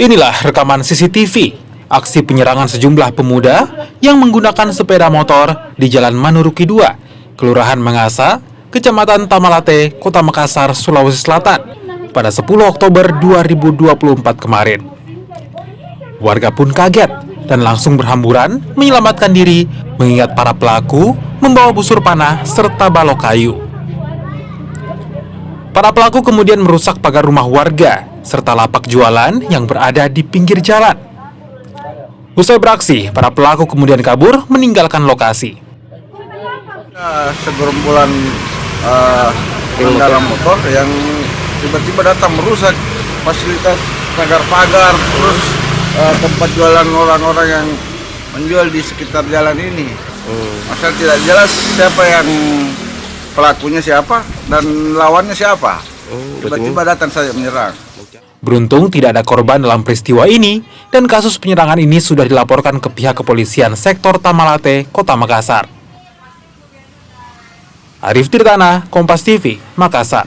Inilah rekaman CCTV aksi penyerangan sejumlah pemuda yang menggunakan sepeda motor di Jalan Manuruki 2, Kelurahan Mangasa, Kecamatan Tamalate, Kota Makassar, Sulawesi Selatan pada 10 Oktober 2024 kemarin. Warga pun kaget dan langsung berhamburan menyelamatkan diri mengingat para pelaku membawa busur panah serta balok kayu. Para pelaku kemudian merusak pagar rumah warga serta lapak jualan yang berada di pinggir jalan. Usai beraksi, para pelaku kemudian kabur meninggalkan lokasi. Segerombolan pengendara motor yang tiba-tiba datang merusak fasilitas pagar-pagar, terus tempat jualan orang-orang yang menjual di sekitar jalan ini. Asal tidak jelas siapa yang pelakunya siapa dan lawannya siapa. Tiba-tiba datang saja menyerang. Beruntung tidak ada korban dalam peristiwa ini dan kasus penyerangan ini sudah dilaporkan ke pihak kepolisian sektor Tamalate, Kota Makassar. Arif Tirtana, Kompas TV, Makassar.